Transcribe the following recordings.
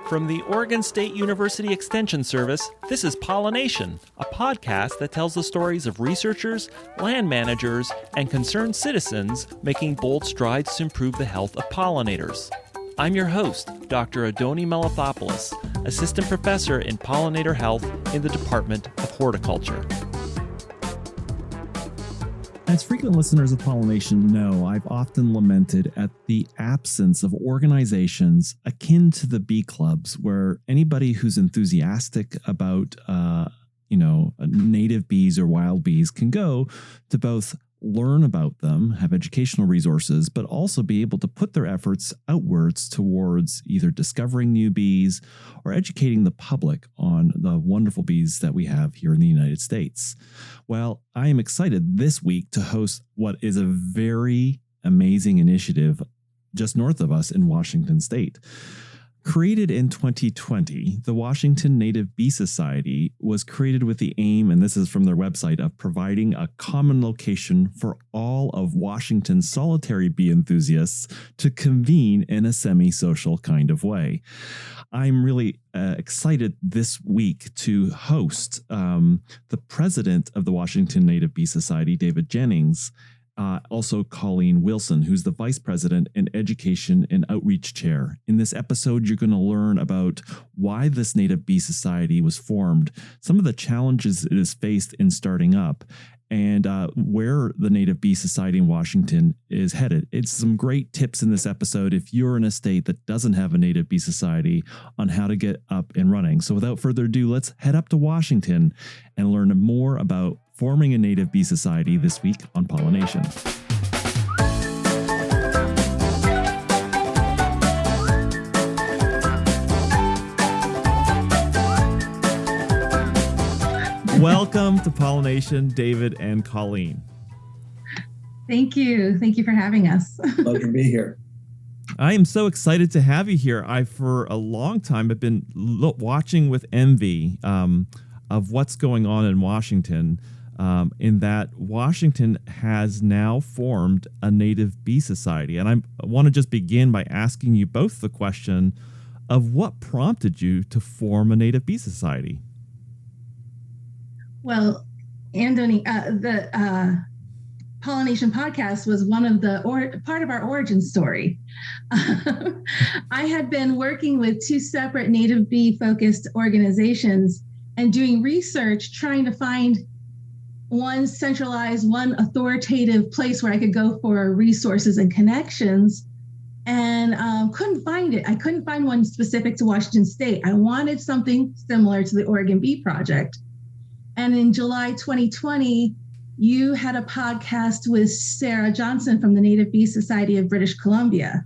From the Oregon State University Extension Service, this is Pollination, a podcast that tells the stories of researchers, land managers, and concerned citizens making bold strides to improve the health of pollinators. I'm your host, Dr. Adoni Melathopoulos, Assistant Professor in Pollinator Health in the Department of Horticulture. As frequent listeners of Pollination know, I've often lamented at the absence of organizations akin to the bee clubs, where anybody who's enthusiastic about, native bees or wild bees can go to both learn about them, have educational resources, but also be able to put their efforts outwards towards either discovering new bees or educating the public on the wonderful bees that we have here in the United States. Well, I am excited this week to host what is a very amazing initiative just north of us in Washington State. Created in 2020, the Washington Native Bee Society was created with the aim, and this is from their website, of providing a common location for all of Washington's solitary bee enthusiasts to convene in a semi-social kind of way. I'm really excited this week to host the president of the Washington Native Bee Society, David Jennings, also Colleen Willson, who's the Vice President and Education and Outreach Chair. In this episode, you're going to learn about why this Native Bee Society was formed, some of the challenges it has faced in starting up, and where the Native Bee Society in Washington is headed. It's some great tips in this episode if you're in a state that doesn't have a Native Bee Society on how to get up and running. So without further ado, let's head up to Washington and learn more about forming a Native Bee Society this week on Pollination. Welcome to Pollination, David and Colleen. Thank you. Thank you for having us. Pleasure to be here. I am so excited to have you here. I, for a long time, have been watching with envy of what's going on in Washington, in that Washington has now formed a Native Bee Society. And I want to just begin by asking you both the question of what prompted you to form a Native Bee Society? Well, Andoni, the Pollination podcast was one of the part of our origin story. I had been working with two separate Native bee focused organizations and doing research, trying to find one centralized, one authoritative place where I could go for resources and connections, and couldn't find it. I couldn't find one specific to Washington State. I wanted something similar to the Oregon Bee Project. And in July 2020, you had a podcast with Sarah Johnson from the Native Bee Society of British Columbia.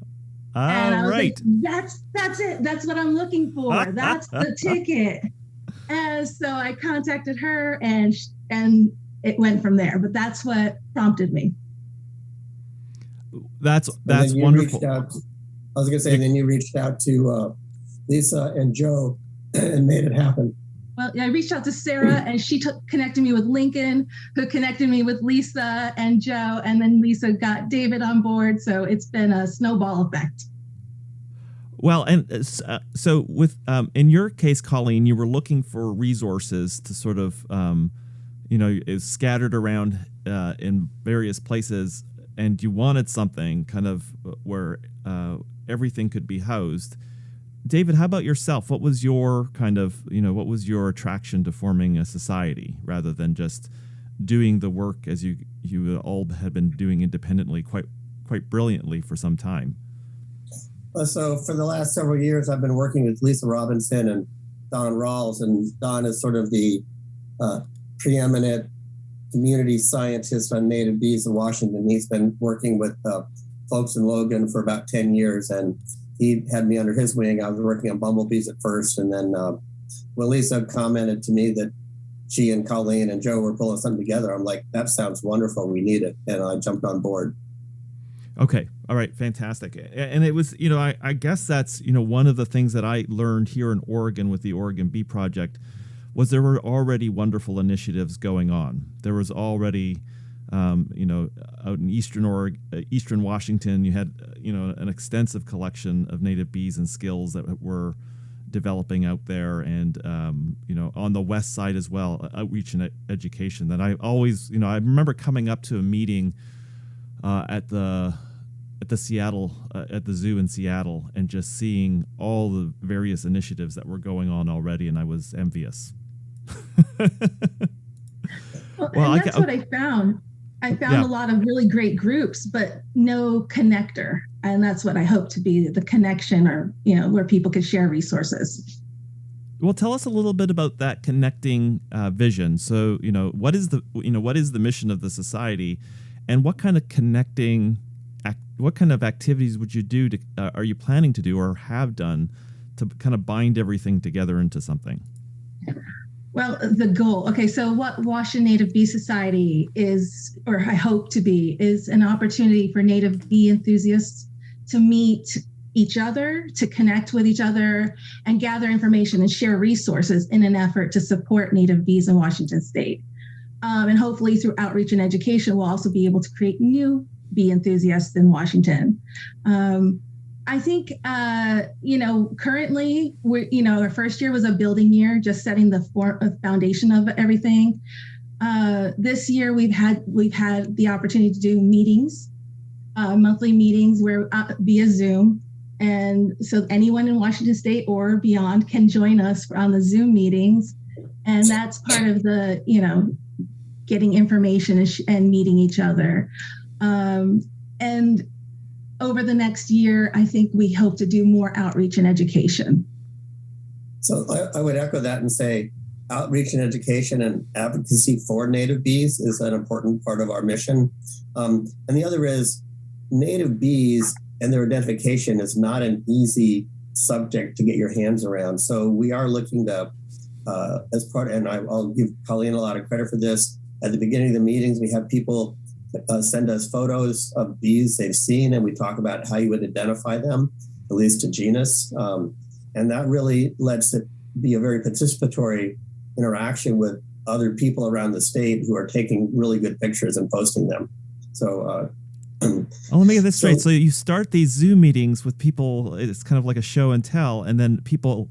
And I was right. Like, that's it. That's what I'm looking for. That's the ticket. And so I contacted her, and it went from there. But that's what prompted me. That's wonderful. I was going to say, then you reached out to Lisa and Joe and made it happen. Well, I reached out to Sarah, and she connected me with Lincoln, who connected me with Lisa and Joe, and then Lisa got David on board. So it's been a snowball effect. Well, and so with in your case, Colleen, you were looking for resources to sort of, is scattered around in various places, and you wanted something kind of where everything could be housed. David, how about yourself? What was your what was your attraction to forming a society rather than just doing the work as you all had been doing independently quite brilliantly for some time? So for the last several years, I've been working with Lisa Robinson and Don Rawls, and Don is sort of the preeminent community scientist on native bees in Washington. He's been working with folks in Logan for about 10 years, and he had me under his wing. I was working on bumblebees at first, and then when Lisa commented to me that she and Colleen and Joe were pulling something together, I'm like, that sounds wonderful. We need it. And I jumped on board. Okay. All right. Fantastic. And it was, I guess that's, one of the things that I learned here in Oregon with the Oregon Bee Project was there were already wonderful initiatives going on. There was already out in Eastern Washington, you had, an extensive collection of native bees and skills that were developing out there. And, on the West side as well, outreach and education that I always, I remember coming up to a meeting at the Seattle, at the zoo in Seattle, and just seeing all the various initiatives that were going on already. And I was envious. Well, and that's what I found. I found a lot of really great groups, but no connector. And that's what I hope to be, the connection, or, where people could share resources. Well, tell us a little bit about that connecting vision. So, what is the mission of the society, and what kind of what kind of activities would you do are you planning to do or have done to kind of bind everything together into something? Well, the goal. Okay, so what Washington Native Bee Society is, or I hope to be, is an opportunity for native bee enthusiasts to meet each other, to connect with each other, and gather information and share resources in an effort to support native bees in Washington State. And hopefully through outreach and education, we'll also be able to create new bee enthusiasts in Washington. I think, currently, our first year was a building year, just setting the foundation of everything. This year, we've had the opportunity to do meetings, monthly meetings via Zoom. And so anyone in Washington State or beyond can join us on the Zoom meetings. And that's part of the, getting information and meeting each other. And over the next year, I think we hope to do more outreach and education. So I would echo that and say outreach and education and advocacy for native bees is an important part of our mission. And the other is native bees and their identification is not an easy subject to get your hands around. So we are looking to, as part, and I'll give Colleen a lot of credit for this. At the beginning of the meetings, we have people send us photos of bees they've seen, and we talk about how you would identify them, at least to genus. And that really lets it be a very participatory interaction with other people around the state who are taking really good pictures and posting them. So, let me get this straight. So you start these Zoom meetings with people, it's kind of like a show and tell, and then people,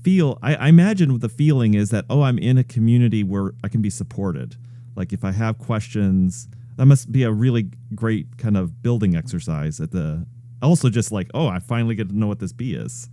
feel, I imagine the feeling is that, I'm in a community where I can be supported. Like if I have questions, that must be a really great kind of building exercise also just like, I finally get to know what this bee is.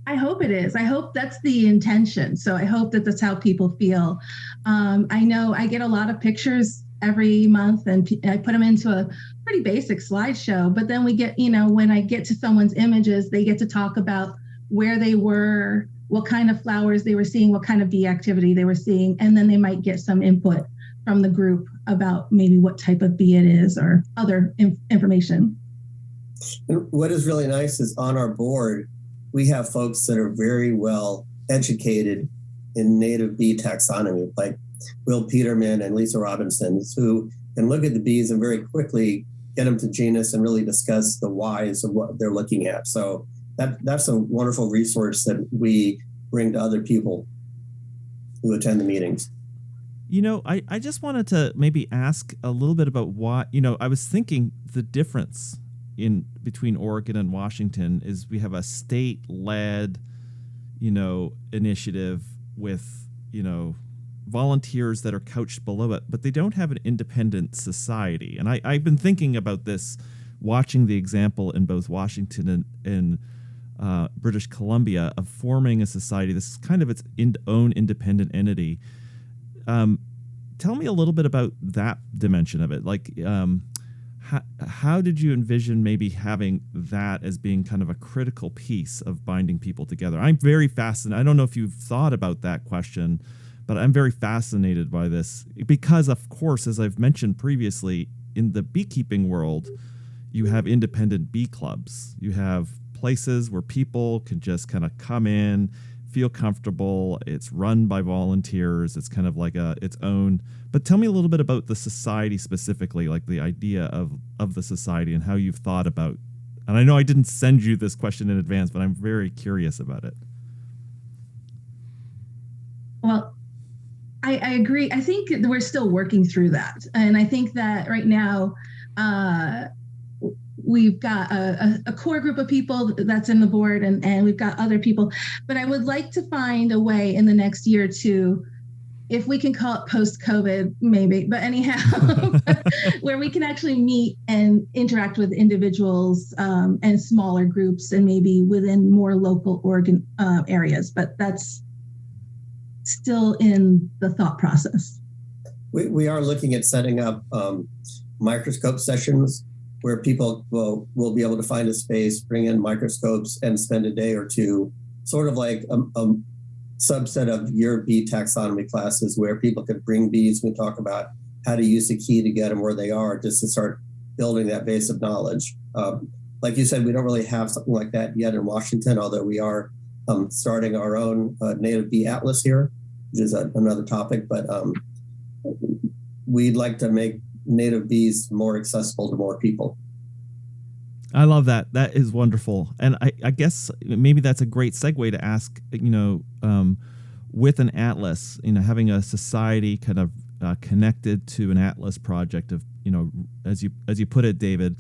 I hope it is. I hope that's the intention. So I hope that that's how people feel. I know I get a lot of pictures every month and I put them into a pretty basic slideshow, but then we get, when I get to someone's images, they get to talk about where they were, what kind of flowers they were seeing, what kind of bee activity they were seeing, and then they might get some input from the group about maybe what type of bee it is or other information. And what is really nice is on our board, we have folks that are very well educated in native bee taxonomy, like Will Peterman and Lisa Robinson, who can look at the bees and very quickly get them to genus and really discuss the whys of what they're looking at. So that's a wonderful resource that we bring to other people who attend the meetings. I just wanted to maybe ask a little bit about why, I was thinking the difference between Oregon and Washington is we have a state-led, initiative with, volunteers that are couched below it, but they don't have an independent society. And I've been thinking about this, watching the example in both Washington and British Columbia of forming a society. This is kind of its own independent entity. Tell me a little bit about that dimension of it. Like, how did you envision maybe having that as being kind of a critical piece of binding people together? I'm very fascinated. I don't know if you've thought about that question, but I'm very fascinated by this because, of course, as I've mentioned previously, in the beekeeping world, you have independent bee clubs. You have places where people can just kind of come in, feel comfortable. It's run by volunteers. It's kind of like its own. But tell me a little bit about the society specifically, like the idea of the society and how you've thought about. And I know I didn't send you this question in advance, but I'm very curious about it. Well, I agree. I think we're still working through that. And I think that right now, we've got a core group of people that's in the board, and we've got other people. But I would like to find a way in the next year or two, if we can call it post-COVID, maybe, but anyhow, where we can actually meet and interact with individuals and smaller groups, and maybe within more local Oregon areas. But that's still in the thought process. We are looking at setting up microscope sessions where people will be able to find a space, bring in microscopes, and spend a day or two, sort of like a subset of your bee taxonomy classes, where people could bring bees. We talk about how to use the key to get them where they are, just to start building that base of knowledge. Like you said, we don't really have something like that yet in Washington, although we are starting our own native bee atlas here, which is another topic. But we'd like to make native bees more accessible to more people. I love that. That is wonderful. And I guess maybe that's a great segue to ask, with an atlas, having a society kind of connected to an atlas project of, as you put it, David,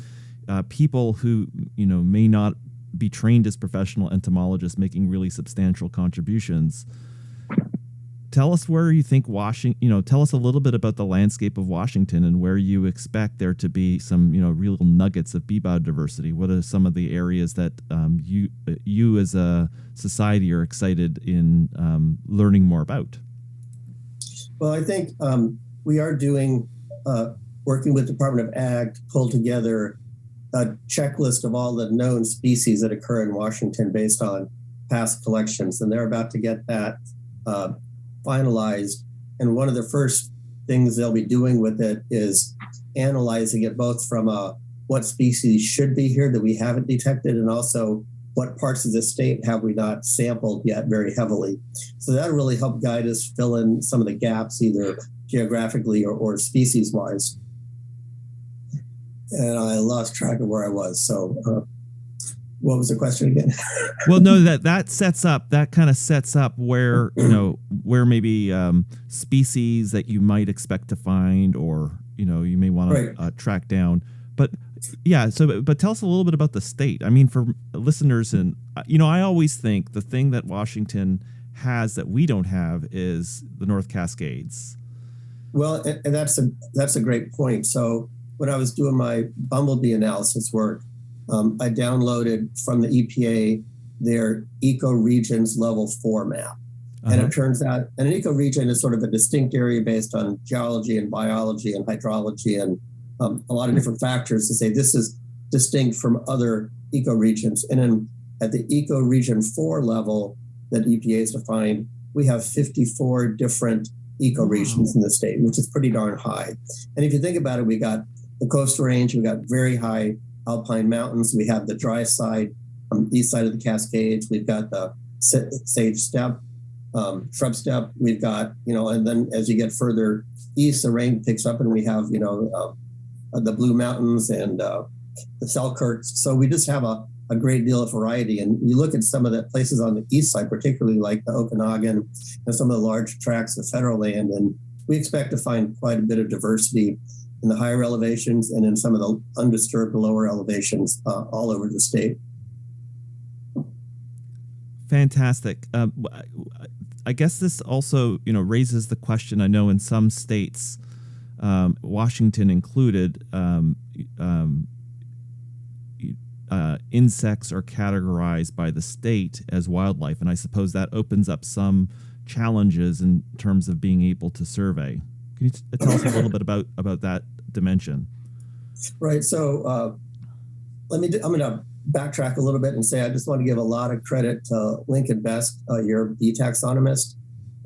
people who, may not be trained as professional entomologists making really substantial contributions. Tell us where you think tell us a little bit about the landscape of Washington and where you expect there to be some, real nuggets of bee biodiversity. What are some of the areas that you as a society are excited in learning more about? Well, I think we are doing, working with Department of Ag, to pull together a checklist of all the known species that occur in Washington based on past collections. And they're about to get that finalized. And one of the first things they'll be doing with it is analyzing it both from what species should be here that we haven't detected, and also what parts of the state have we not sampled yet very heavily. So that'll really help guide us fill in some of the gaps, either geographically or species-wise. And I lost track of where I was. So what was the question again? Well, no, that kind of sets up where, where maybe species that you might expect to find, or, you may want to track down. But yeah, but tell us a little bit about the state. I mean, for listeners, and, I always think the thing that Washington has that we don't have is the North Cascades. Well, and that's a great point. So when I was doing my bumblebee analysis work, I downloaded from the EPA their ecoregions level 4 map. And it turns out an ecoregion is sort of a distinct area based on geology and biology and hydrology and a lot of different factors to say this is distinct from other ecoregions. And then at the ecoregion 4 level that EPA has defined, we have 54 different ecoregions in the state, which is pretty darn high. And if you think about it, we got the coastal range, we got very high alpine mountains, we have the dry side, east side of the Cascades, we've got the sage steppe, shrub steppe, we've got, and then as you get further east, the rain picks up and we have, the Blue Mountains and the Selkirks. So we just have a great deal of variety. And you look at some of the places on the east side, particularly like the Okanagan and some of the large tracts of federal land, and we expect to find quite a bit of diversity in the higher elevations and in some of the undisturbed lower elevations all over the state. Fantastic. I guess this also, raises the question. I know in some states, Washington included, insects are categorized by the state as wildlife, and I suppose that opens up some challenges in terms of being able to survey. Can you tell us a little bit about that dimension? Right. So I'm going to backtrack a little bit and say I just want to give a lot of credit to Lincoln Best, your bee taxonomist,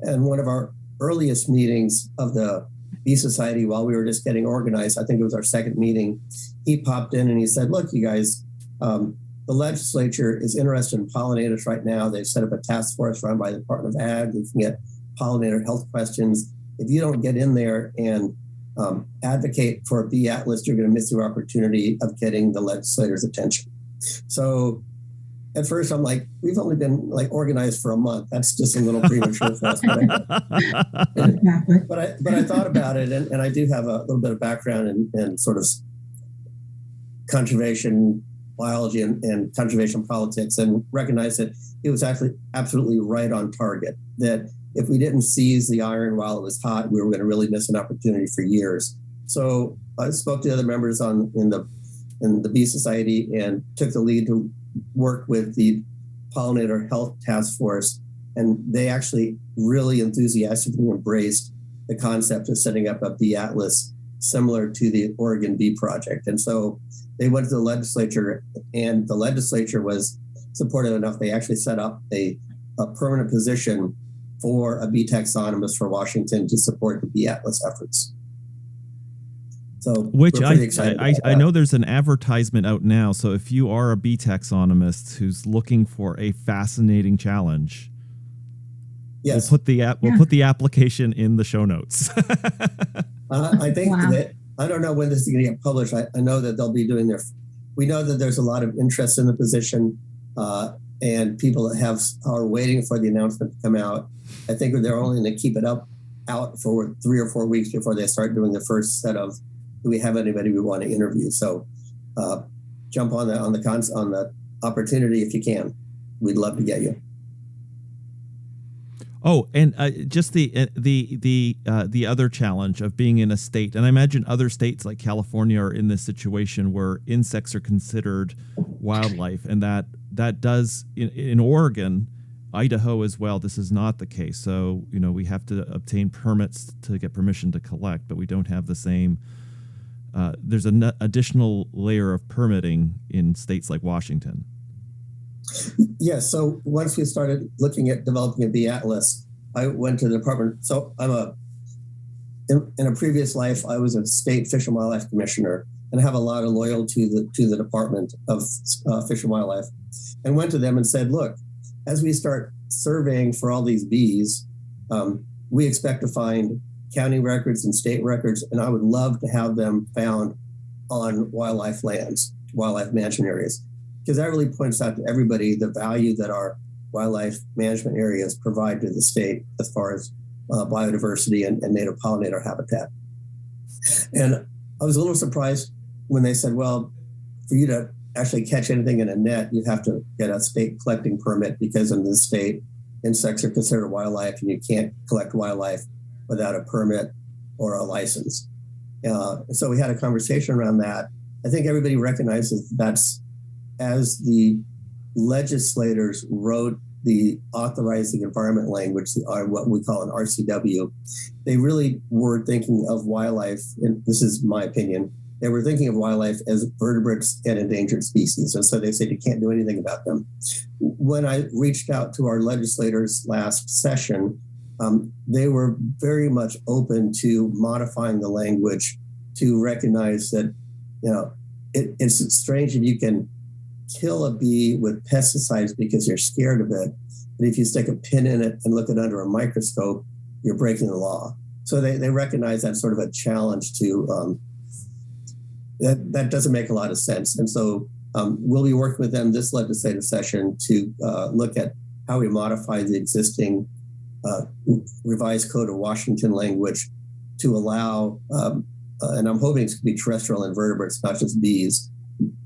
and one of our earliest meetings of the Bee Society while we were just getting organized. I think it was our second meeting. He popped in and he said, "Look, you guys, the legislature is interested in pollinators right now. They've set up a task force run by the Department of Ag. We can get pollinator health questions. If you don't get in there and advocate for a bee atlas, you're going to miss your opportunity of getting the legislators' attention." So at first I'm like, we've only been like organized for a month. That's just a little premature for us. But I thought about it, and I do have a little bit of background in sort of conservation biology and conservation politics, and recognized that it was actually absolutely right on target, that if we didn't seize the iron while it was hot, we were going to really miss an opportunity for years. So I spoke to other members in the Bee Society and took the lead to work with the Pollinator Health Task Force, and they actually really enthusiastically embraced the concept of setting up a bee atlas similar to the Oregon Bee Project. And so they went to the legislature, and the legislature was supportive enough. They actually set up a permanent position for a bee taxonomist for Washington to support the bee atlas efforts. So, which I know there's an advertisement out now. So if you are a bee taxonomist who's looking for a fascinating challenge, yes, we'll put the application in the show notes. I think that, I don't know when this is going to get published. I know that they'll be doing we know that there's a lot of interest in the position, and people that are waiting for the announcement to come out. I think they're only going to keep it out for 3 or 4 weeks before they start doing the first set of, do we have anybody we want to interview? So jump on the opportunity if you can. We'd love to get you. Oh, and just the other challenge of being in a state, and I imagine other states like California are in this situation where insects are considered wildlife, and that does in Oregon, Idaho as well. This is not the case. So we have to obtain permits to get permission to collect, but we don't have the same. There's an additional layer of permitting in states like Washington. Yes. So once we started looking at developing a bee atlas, I went to the department. So in a previous life, I was a state Fish and Wildlife commissioner, and I have a lot of loyalty to the Department of Fish and Wildlife, and went to them and said, look, as we start surveying for all these bees, we expect to find county records and state records, and I would love to have them found on wildlife lands, wildlife management areas, because that really points out to everybody the value that our wildlife management areas provide to the state as far as biodiversity and native pollinator habitat. And I was a little surprised when they said, well, for you to actually catch anything in a net, you have to get a state collecting permit, because in this state, insects are considered wildlife, and you can't collect wildlife without a permit or a license. So we had a conversation around that. I think everybody recognizes that's, as the legislators wrote the authorizing environment language, what we call an RCW, they really were thinking of wildlife, and this is my opinion, they were thinking of wildlife as vertebrates and endangered species. And so they said you can't do anything about them. When I reached out to our legislators last session, they were very much open to modifying the language to recognize that, it's strange if you can kill a bee with pesticides because you're scared of it, but if you stick a pin in it and look at it under a microscope, you're breaking the law. So they recognize that sort of a challenge to that doesn't make a lot of sense. And so we'll be working with them this legislative session to look at how we modify the existing revised Code of Washington language to allow, and I'm hoping it's going to be terrestrial invertebrates, not just bees,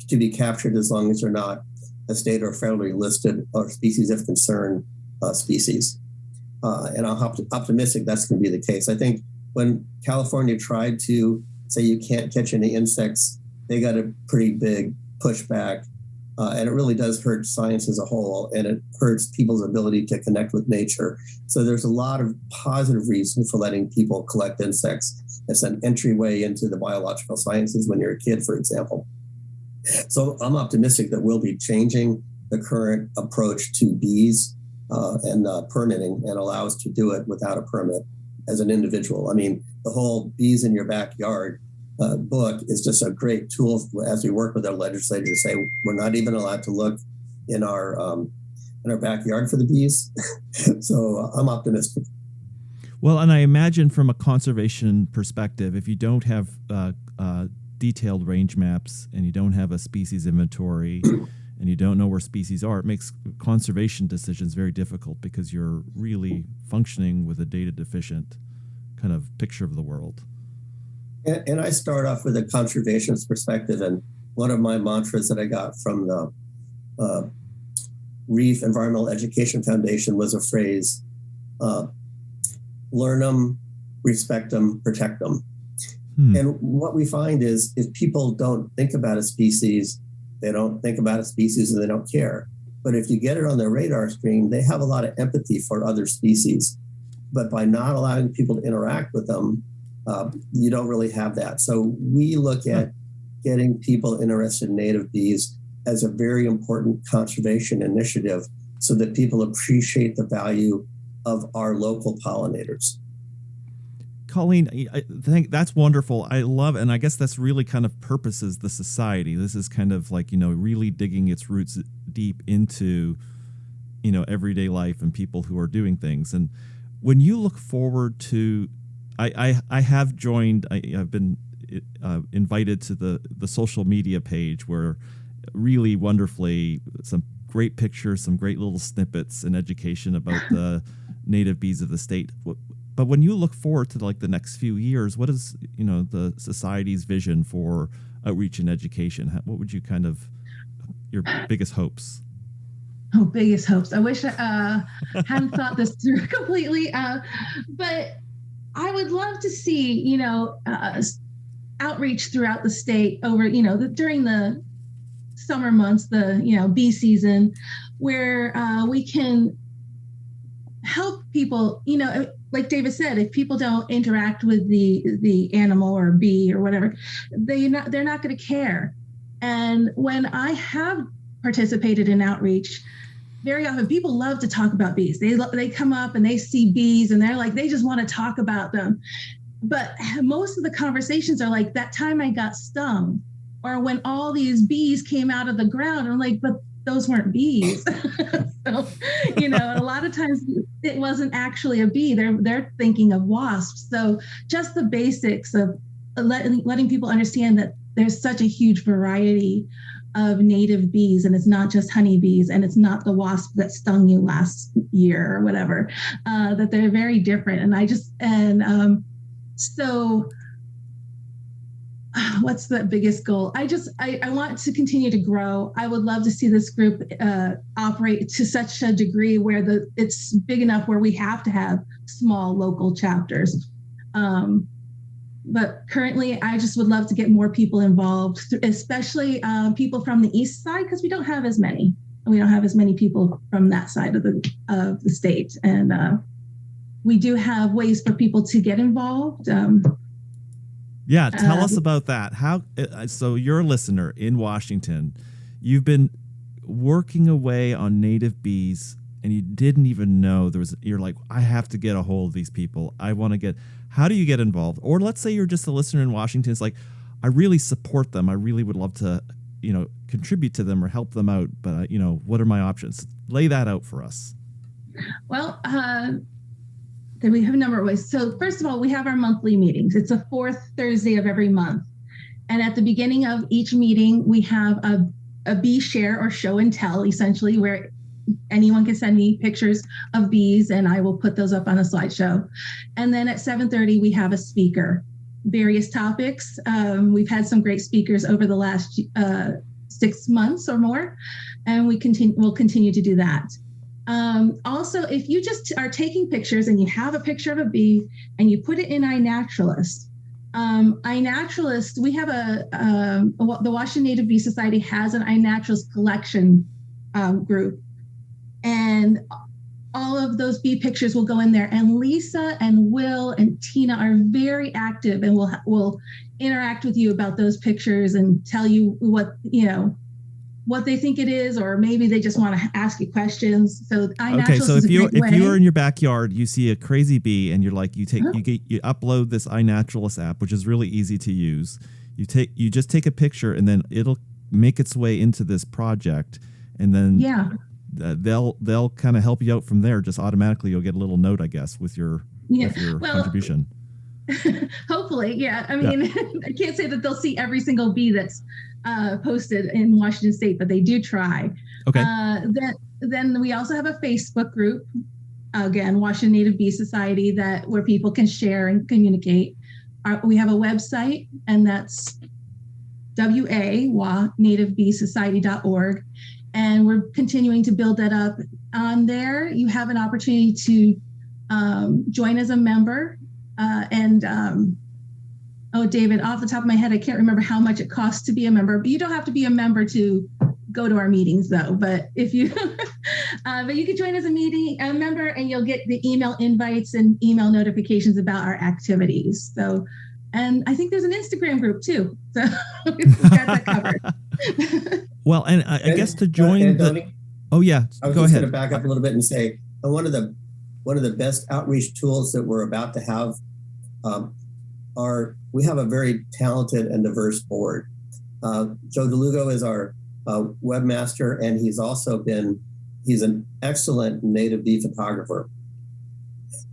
to be captured as long as they're not a state or federally listed or species of concern species. And I'm optimistic that's going to be the case. I think when California tried to say you can't catch any insects, they got a pretty big pushback. And it really does hurt science as a whole, and it hurts people's ability to connect with nature. So there's a lot of positive reasons for letting people collect insects. It's an entryway into the biological sciences when you're a kid, for example. So I'm optimistic that we'll be changing the current approach to bees and permitting, and allow us to do it without a permit as an individual. I mean, the whole bees in your backyard book is just a great tool as we work with our legislators to say we're not even allowed to look in our backyard for the bees. So I'm optimistic. Well, and I imagine from a conservation perspective, if you don't have detailed range maps and you don't have a species inventory and you don't know where species are, it makes conservation decisions very difficult because you're really functioning with a data deficient kind of picture of the world. And I start off with a conservationist perspective. And one of my mantras that I got from the Reef Environmental Education Foundation was a phrase, learn them, respect them, protect them. And what we find is if people don't think about a species, they don't think about a species and they don't care. But if you get it on their radar screen, they have a lot of empathy for other species. But by not allowing people to interact with them, you don't really have that. So we look at getting people interested in native bees as a very important conservation initiative so that people appreciate the value of our local pollinators. Colleen, I think that's wonderful. I love, and I guess that's really kind of purposes the society. This is kind of like, really digging its roots deep into, everyday life and people who are doing things. And when you look forward to, I have joined, I've been invited to the social media page where really wonderfully some great pictures, some great little snippets and education about the native bees of the state. But when you look forward to like the next few years, what is, the society's vision for outreach and education? What would you kind of, your biggest hopes? Oh, biggest hopes. I wish I hadn't thought this through completely. But I would love to see, outreach throughout the state over, during the summer months, the, bee season, where we can help people, like David said, if people don't interact with the animal or bee or whatever, they're not going to care. And when I have participated in outreach, very often people love to talk about bees. They come up and they see bees and they're like, they just want to talk about them. But most of the conversations are like, that time I got stung, or when all these bees came out of the ground. I'm like, but those weren't bees. So, a lot of times it wasn't actually a bee. They're thinking of wasps. So just the basics of letting people understand that there's such a huge variety of native bees, and it's not just honeybees, and it's not the wasp that stung you last year or whatever, that they're very different. And so what's the biggest goal? I want to continue to grow. I would love to see this group operate to such a degree where it's big enough where we have to have small local chapters. But currently, I just would love to get more people involved, especially people from the east side, because we don't have as many. We don't have as many people from that side of the state, and we do have ways for people to get involved. Yeah, tell us about that. So you're a listener in Washington. You've been working away on native bees, and you didn't even know you're like, I have to get a hold of these people. How do you get involved? Or let's say you're just a listener in Washington. It's like, I really support them. I really would love to, contribute to them or help them out. But, what are my options? Lay that out for us. Well, then we have a number of ways. So first of all, we have our monthly meetings. It's the fourth Thursday of every month. And at the beginning of each meeting, we have a bee share or show and tell, essentially, where anyone can send me pictures of bees and I will put those up on a slideshow. And then at 7:30, we have a speaker, various topics. We've had some great speakers over the last 6 months or more, and we'll continue to do that. Also, if you just are taking pictures and you have a picture of a bee and you put it in iNaturalist, iNaturalist, we have the Washington Native Bee Society has an iNaturalist collection group, and all of those bee pictures will go in there. And Lisa and Will and Tina are very active and will interact with you about those pictures and tell you what they think it is, or maybe they just want to ask you questions. So okay, so if you're in your backyard, you see a crazy bee, and you're like, you upload this iNaturalist app, which is really easy to use. You just take a picture, and then it'll make its way into this project, and then they'll kind of help you out from there. Just automatically, you'll get a little note, I guess, with your contribution. Hopefully, yeah. I mean, I can't say that they'll see every single bee that's posted in Washington State, but they do try. Okay. Then we also have a Facebook group, again, Washington Native Bee Society, where people can share and communicate. We have a website, and that's nativebeesociety.org. And we're continuing to build that up. On there, you have an opportunity to join as a member. David, off the top of my head, I can't remember how much it costs to be a member, but you don't have to be a member to go to our meetings, though. But if you, but you can join as a member, and you'll get the email invites and email notifications about our activities. So, and I think there's an Instagram group too. So we've got that covered. Well, and I guess to join oh yeah, I was go just ahead. going to back up a little bit and say one of the best outreach tools that we're about to have we have a very talented and diverse board. Joe DeLugo is our webmaster, and he's an excellent native bee photographer,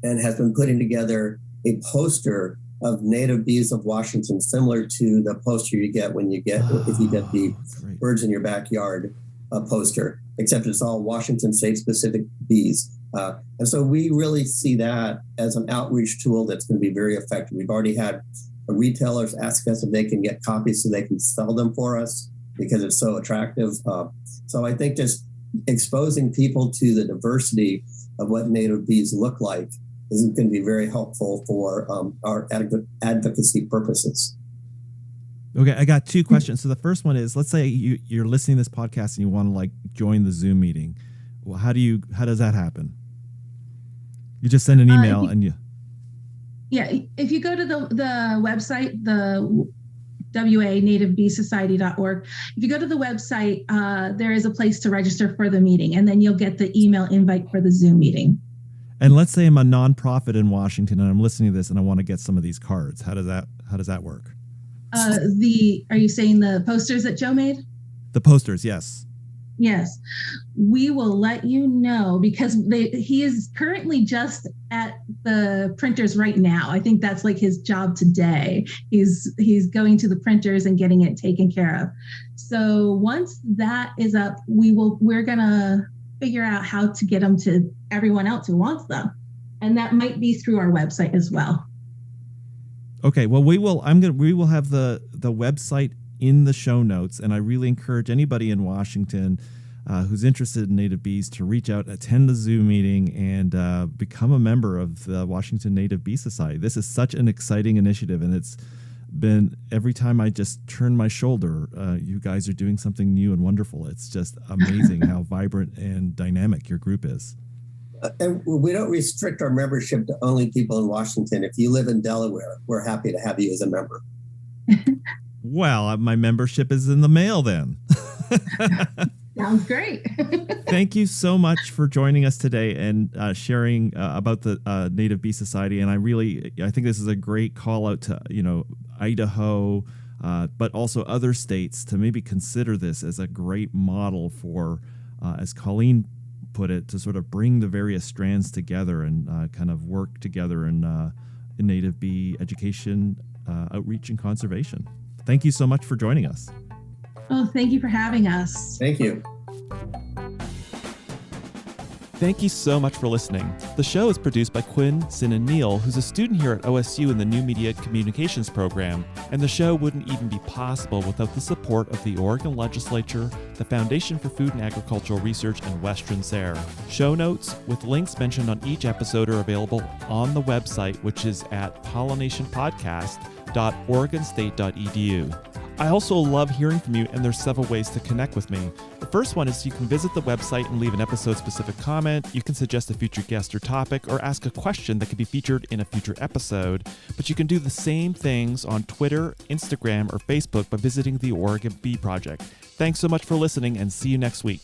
and has been putting together a poster of native bees of Washington, similar to the poster you get if you get the Great. Birds in Your Backyard poster, except it's all Washington State specific bees. And so we really see that as an outreach tool that's going to be very effective. We've already had retailers ask us if they can get copies so they can sell them for us because it's so attractive. So I think just exposing people to the diversity of what native bees look like is going to be very helpful for our advocacy purposes. Okay, I got two questions. So the first one is, let's say you're listening to this podcast and you want to join the Zoom meeting. Well, how does that happen? You just send an email and you. Yeah, if you go to the website, the WANativeBeeSociety.org, if you go to the website, there is a place to register for the meeting, and then you'll get the email invite for the Zoom meeting. And let's say I'm a nonprofit in Washington and I'm listening to this and I want to get some of these cards. How does that work? Are you saying the posters that Joe made? The posters, yes. Yes, we will let you know, because he is currently just at the printers right now. I think that's his job today. He's going to the printers and getting it taken care of. So once that is up, we're gonna figure out how to get them to everyone else who wants them, and that might be through our website as well. Okay, well we will have the website in the show notes, and I really encourage anybody in Washington who's interested in native bees to reach out, attend the Zoom meeting, and become a member of the Washington Native Bee Society. This is such an exciting initiative, and it's been, every time I just turn my shoulder, you guys are doing something new and wonderful. It's just amazing how vibrant and dynamic your group is. And we don't restrict our membership to only people in Washington. If you live in Delaware, we're happy to have you as a member. Well, my membership is in the mail then. Sounds great. Thank you so much for joining us today and sharing about the Native Bee Society. And I think this is a great call out to, Idaho, but also other states to maybe consider this as a great model for, as Colleen put it, to sort of bring the various strands together and kind of work together in native bee education, outreach, and conservation. Thank you so much for joining us. Oh, thank you for having us. Thank you. Thank you so much for listening. The show is produced by Quinn Sin and Neal, who's a student here at OSU in the New Media Communications program, and the show wouldn't even be possible without the support of the Oregon Legislature, the Foundation for Food and Agricultural Research, and Western SARE. Show notes with links mentioned on each episode are available on the website, which is at pollinationpodcast.oregonstate.edu. I also love hearing from you, and there's several ways to connect with me. The first one is you can visit the website and leave an episode-specific comment. You can suggest a future guest or topic, or ask a question that could be featured in a future episode. But you can do the same things on Twitter, Instagram, or Facebook by visiting the Oregon Bee Project. Thanks so much for listening, and see you next week.